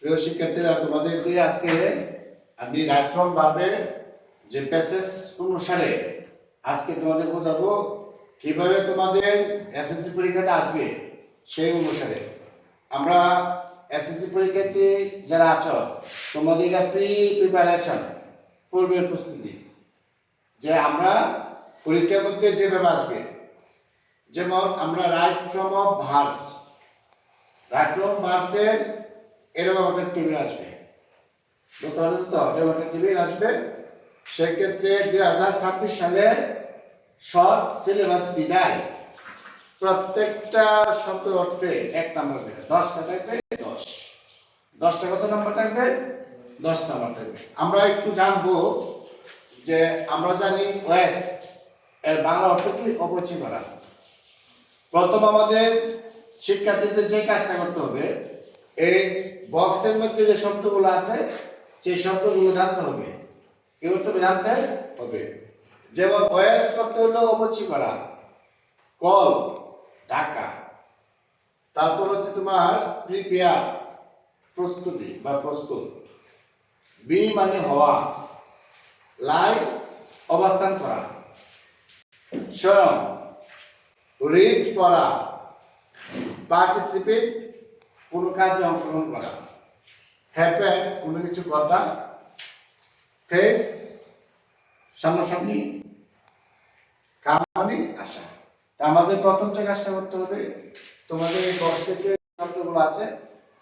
প্রিয় শিক্ষার্থীরা, তোমাদেরকে আজকে আমি রাইট ফ্রম ভার্বের যে প্যাসেজ অনুসারে আজকে তোমাদের বোঝাবো কিভাবে তোমাদের এসএসসি পরীক্ষাতে আসবে। সেই অনুসারে আমরা এসএসসি পরীক্ষাতে যারা আছো, তোমাদের এটা প্রিপারেশন, পূর্বের প্রস্তুতি, যে আমরা পরীক্ষা করতে যেভাবে আসবে। যেমন আমরা right form of verbs, right form ভার্বসের এরকম একটা টেবিল আসবে, বুঝতে পারছো তো? এরকম একটা টেবিল আসবে। সেক্ষেত্রে 2026 সালে শর্ট সিলেবাস বিদায় প্রত্যেকটা শব্দের অর্থে 1 নাম্বার করে 10টা থাকবে। 10টা কত নাম্বার থাকবে? 10 নাম্বার থাকবে। আমরা একটু জানবো যে আমরা জানি ওয়েস্ট এর বাংলা অর্থ কি? অপচয় করা। প্রথম আমাদের শিক্ষার্থীদের যে কাজটা করতে হবে, এই বক্সের মধ্যে যে শব্দগুলো আছে সেই শব্দগুলো জানতে হবে। কেউ তুমি জানতে হবে। যেমন ওয়েস্ট করতে হলো অপচয় করা, কল ঢাকা, তারপর হচ্ছে তোমার প্রিপেয়ার প্রস্তুতি বা প্রস্তুত, বি মানে হওয়া, লাই অবস্থান করা, স্বয়ং রিড করা, পার্টিসিপেট কোনো কাজে অংশগ্রহণ করা, হ্যাপেন কোনো কিছু ঘটা, ফেস সামনাসামনি, কাম মানে আসা। তা আমাদের প্রথম যে কাজটা করতে হবে, তোমাদের এই বক্স থেকে শব্দগুলো আছে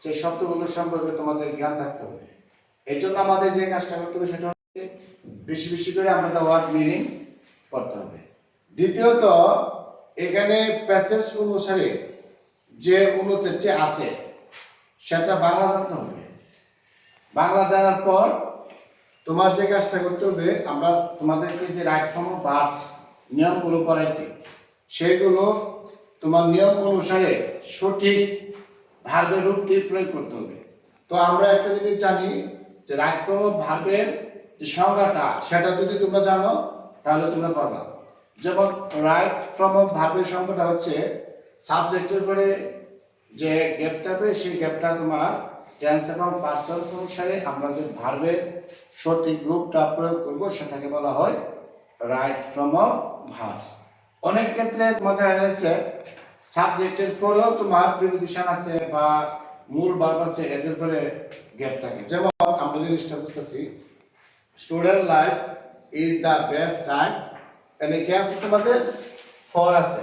সেই শব্দগুলোর সম্পর্কে তোমাদের জ্ঞান থাকতে হবে। এই জন্য আমাদের যে কাজটা করতে হবে সেটা হচ্ছে বেশি বেশি করে আমাদের ওয়ার্ড মিনিং করতে হবে। দ্বিতীয়ত, এখানে প্যাসেজ অনুসারে যে অনুচ্ছেদটি আছে সেটা বাংলা জানতে হবে। বাংলা জানার পর তোমার যে কাজটা করতে হবে, আমরা তোমাদেরকে যে রাইট ফর্ম অফ ভার্বস নিয়মগুলো পড়াইছি সেগুলো তোমার নিয়ম অনুসারে সঠিক ভার্বের রূপটি প্রয়োগ করতে হবে। তো আমরা একটা জিনিস জানি যে রাইট ফর্ম অফ ভার্বের যে সংজ্ঞাটা সেটা যদি তোমরা জানো তাহলে তোমরা পারবা। যেমন রাইট ফর্ম অফ ভার্বের সংজ্ঞাটা হচ্ছে সাবজেক্টের পরে যে গ্যাপ থাকবে সেই গ্যাপটা তোমার টেন্স এবং পার্সন অনুসারে আমরা যে ভার্বের সঠিক রূপটা প্রয়োগ করব সেটাকে বলা হয় রাইট ফর্ম অফ ভার্বস। অনেক ক্ষেত্রে তোমাদের আছে সাবজেক্টের পরেও তোমার প্রিপোজিশন আছে বা মূল ভার্ব আছে, এদের পরে গ্যাপ থাকে। যেমন আমরা জিনিসটা বুঝতেছি, student life is the best time, এখানে কি আছে? তোমাদের ফর আছে।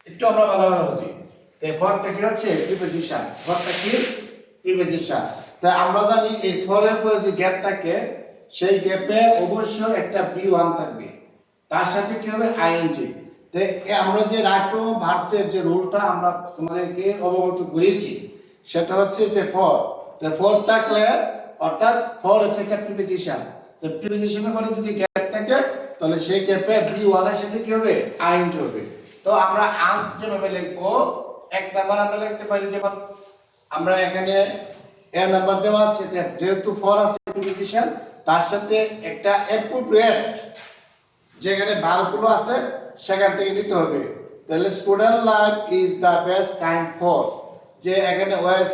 একটু আমরা ভালো বুঝি, এই ফরটা কি হচ্ছে? প্রিপোজিশন। ফরটা কি? প্রিপোজিশন। তাই আমরা জানি এই ফরের পরে যে গ্যাপ থাকে সেই গ্যাপে অবশ্যই একটা বি1 থাকবে, তার সাথে কি হবে? আইএনজি। তাই আমরা যে রাইট ফর্ম অফ ভার্বসের যে রুলটা আমরা তোমাদেরকে অবগত করেছি সেটা হচ্ছে যে ফর। তো ফর থাকলে অর্থাৎ ফর হচ্ছে একটা প্রিপোজিশন। তো প্রিপোজিশনের পরে যদি গ্যাপ থাকে তাহলে সেই গ্যাপে বি1 এর সাথে কি হবে? আইএনজি হবে। তো আমরা আনস যেভাবে লিখবো, 1 নাম্বার আমরা লিখতে পারি, যেমন আমরা এখানে এ নাম্বার দেওয়া আছে, যেহেতু ফর আছে প্রিপোজিশন, তার সাথে একটা অ্যাপ্রোপ্রিয়েট যেখানে ভার্বগুলো আছে সেখান থেকে দিতে হবে। তাহলে student life is the best time for, যে এখানে ওয়েস,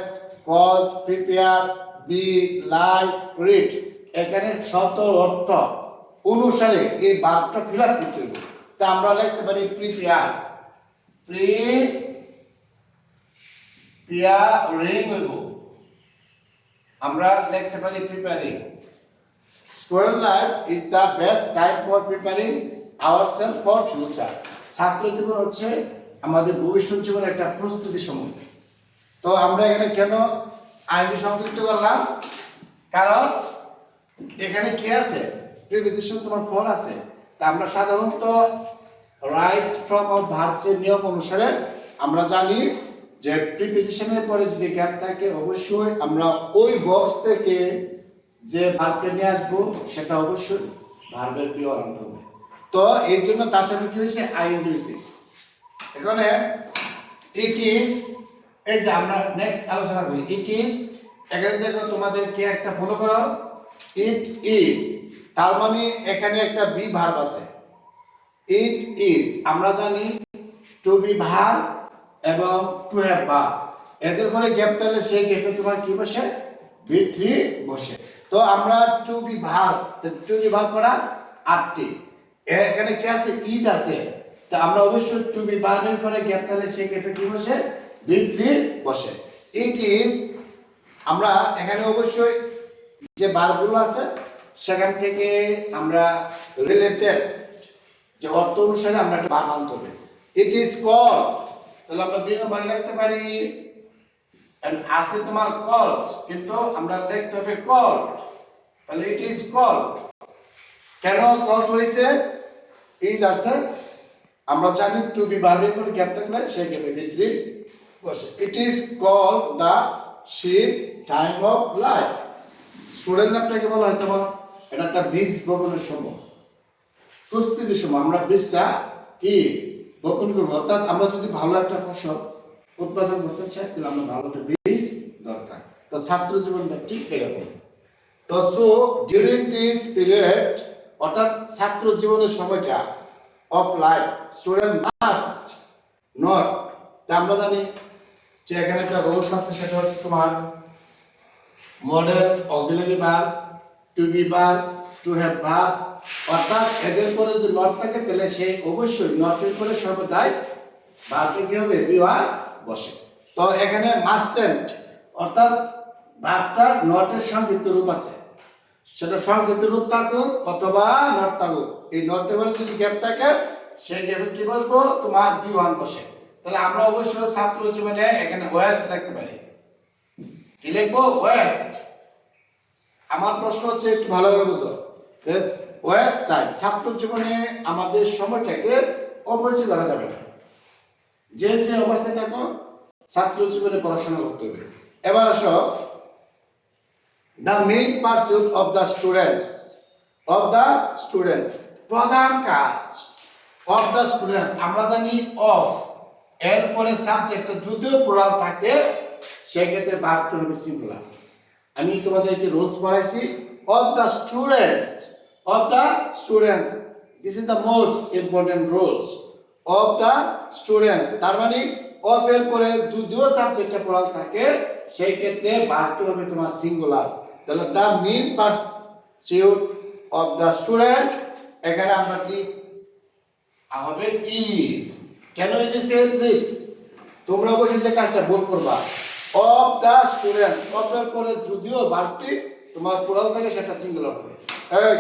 কলস, প্রিপেয়ার, বি, লাইভ, রিড, এখানে শব্দ অর্থ অনুসারে এই ভার্বটা ফিল আপ করতে হবে। তা আমরা লিখতে পারি প্রিপেয়ার, প্রিপেয়ারিং হইব, আমরা লিখতে পারি preparing. Student life is the best time for preparing ourselves for future. ছাত্র জীবন হচ্ছে আমাদের ভবিষ্যৎ জীবনের একটা প্রস্তুতি সময়। তো আমরা এখানে কেন আইনজি সংযুক্ত করলাম? কারণ এখানে কি আছে? প্রিপোজিশন তোমার ফর আছে। তা আমরা সাধারণত রাইট ফর্ম অফ ভার্বসের নিয়ম অনুসারে আমরা জানি যে প্রিপোজিশনের পরে যদি গ্যাপ থাকে অবশ্যই আমরা ওই বক্স থেকে যে ভার্বটা নিয়ে আসবো সেটা অবশ্যই ভার্বের পিওর আনতে হবে। তো এর জন্য তার সাথে কি হয়েছে? আইএনজি হয়েছে। এখানে ইট ইজ, এই যে আমরা নেক্সট আলোচনা করি ইট ইজ, এখানে দেখো তোমাদেরকে একটা ফলো করো, ইট ইজ, তার মানে এখানে একটা বি ভার্ব আছে। ইট ইজ আমরা জানি টু বি ভার্ব এবং টু হ্যাভ ভার্ব, এদের পরে গ্যাপ থাকলে সেই গ্যাপে তোমার কি বসে V3 বসে। তো আমরা টু বি ভার্ব করা 8টি, এখানে কি আছে ইজ আছে, তো আমরা অবশ্যই টু বি ভার্বের পরে গ্যাপ থাকলে সেই গ্যাপে কি বসে V3 বসে। ইট ইজ, আমরা এখানে অবশ্যই যে ভার্বগুলো আছে সেখান থেকে আমরা রিলেটেড যে অর্থ অনুসারে আমরা একটা ভার্ব আনতে হবে। ইট ইজ কল্ড, তাহলে আমরা দুই নম্বর লিখতে পারি আছে তোমার কলস, কিন্তু আমরা দেখতে হবে কল্ড, তাহলে ইট ইজ কল্ড। কেন কল্ড হয়েছে, ইজ আছে, আমরা জানি টু বি ভার্বের পরে গ্যাপ থাকলে সেই গ্যাপে V3 বসে। It is called the ship time of life. Student লাইফটাকে বলা হয় তোমার এটা একটা বীজ বপনের সময়, প্রস্তুতির সময়। আমরা বীজটা কি বপন করবো, অর্থাৎ আমরা যদি ভালো একটা ফসল উৎপাদন করতে চাই তাহলে আমরা ভালো একটা বীজ দরকার। তো ছাত্র জীবনটা ঠিক এরকম। তো সো ডিউরিং দিস পিরিয়ড, অর্থাৎ ছাত্র জীবনের সময়টা of life, student must not, তা আমরা জানি যে এখানে একটা রোলস আছে, সেটা হচ্ছে তোমার modal, auxiliary verb, to be verb, to have verb, অর্থাৎ এদের পরে যদি নট থাকে তাহলে সেই অবশ্যই নটের পরে সর্বদাই ভার্বের কি হবে V1 বসে। তো এখানে মাস্টেন্ট, অর্থাৎ ভার্বটার নটের সংক্ষিপ্ত রূপ আছে, সেটা সংক্ষিপ্ত রূপ থাকুক অথবা নট থাকুক, এই নটের পরে যদি গ্যাপ থাকে সেই গ্যাপে কি বসবো তোমার V1 বসে। তাহলে আমরা অবশ্যই ছাত্র জীবনে এখানে ওয়েস্ট লিখতে পারি। কি লিখবো? ওয়েস্ট। আমার প্রশ্ন হচ্ছে একটু ভালো করে বুঝো, ওয়েস্ট টাইম, ছাত্র জীবনে আমাদের সময়টাকে অপচয় করা যাবে না। যে যে অবস্থায় থাকো ছাত্র জীবনে পড়াশোনা করতে হবে। এবার আসো, the main pursuit of the students, প্রধান কাজ অফ দ্য স্টুডেন্টস, আমরা জানি অফ এরপরে সাবজেক্ট যদিও প্লুরাল থাকে সেক্ষেত্রে ভার্বটা হবে সিঙ্গুলার। আমি তোমাদেরকে রুলস পড়াইছি, of the students, this is the most important rules of the students, তার মানে অফ এর পরে যদিও সাবজেক্টটা প্লুরাল থাকে সেই ক্ষেত্রে ভার্বটা হবে তোমার সিঙ্গুলার। তাহলে the main pursuit of the students, এখানে আমরা কি হবে ইজ। কেন এসেছে প্লিজ তোমরা অবশ্যই যে কাজটা ভুল করবা, অফ দ্য স্টুডেন্টস, অফ এর পরে যদিও ভার্বটি তোমার প্লুরাল থাকে সেটা সিঙ্গুলার হবে। এই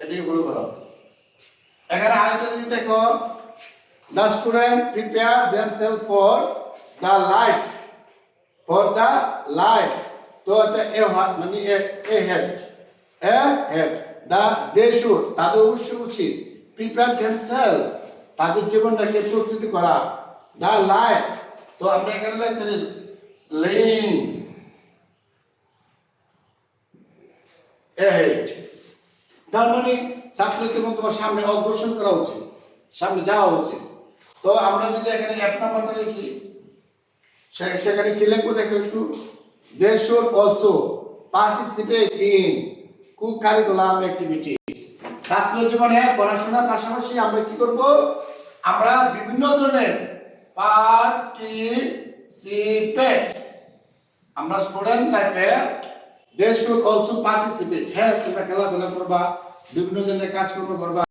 এটাই ভুল করো। এখানে আরেকটা জিনিস দেখো, the student prepare themselves for the life, তো এটা মানে এ হেড দ্য দে শুড, তাদের অবশ্যই উচিত, প্রিপেয়ার দেমসেলফ, তাদের জীবনটাকে প্রস্তুতি করা, দ্য লাইফ, তো আমরা এখানে লিখতে লিভিং এহেড, তার মানে ছাত্রকে তোমার সামনে অগ্রসর করা উচিত, সামনে যাওয়া উচিত। তো আমরা যদি এখানে এক নাম্বারটা লিখি সেখানে কি লিখবো দেখো একটু, they should also participate in co-curriculum activities, ছাত্র জীবনে পড়াশোনার পাশাপাশি আমরা কি করব, আমরা বিভিন্ন ধরনের পার্টিসিপেট, আমরা স্টুডেন্ট লাইফে দে শুড অলসো পার্টিসিপেট, হ্যাঁ তোমরা খেলাধুলা করবা, বিভিন্ন ধরনের কাজকর্ম করবা,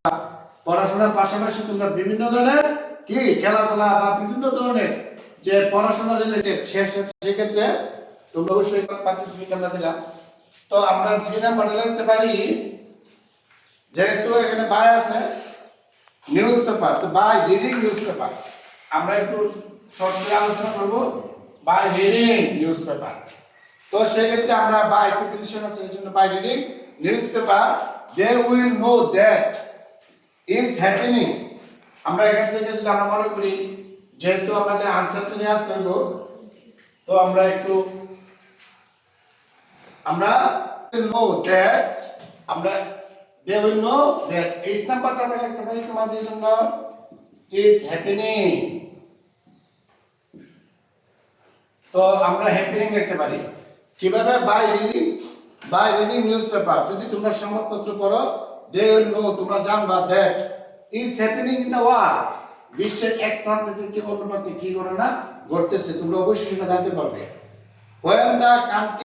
পড়াশোনার পাশাপাশি তোমরা বিভিন্ন ধরনের কি খেলাধুলা বা বিভিন্ন ধরনের যে পড়াশোনা রিলেটেড সেক্ষেত্রে তোমরা অবশ্যই পার্টিসিপেট আমরা দিলাম। তো আমরা যে নাম্বারটা লিখতে পারি, যেহেতু এখানে বাই আছে নিউজ পেপার, তো বাই রিডিং নিউজ পেপার, আমরা একটু শর্ট করে আলোচনা করব বাই রিডিং নিউজ পেপার। তো সেক্ষেত্রে আমরা বাই প্রিপোজিশন আছে এই জন্য by reading newspaper they will know that is happening, আমরা এখান থেকে যদি আমরা মনে করি যেহেতু আমাদের আনসারটা নিয়ে আসতে হবে, তো আমরা একটু আমরা নো দ্যাট, আমরা they will know that এই নাম্বারটা আমরা লিখতে পারি তোমাদের জন্য is happening, তো আমরা হ্যাপেনিং লিখতে পারি কিভাবে, বাই রিডিং নিউজ পেপার, যদি তোমরা সংবাদপত্র পড়ো they will know, তোমরা জানবা that is happening in the world, বিশ্বের এক প্রান্ত থেকে অন্য প্রান্তে কি ঘটনা ঘটতেছে তোমরা অবশ্যই সেটা জানতে পারবে। When the country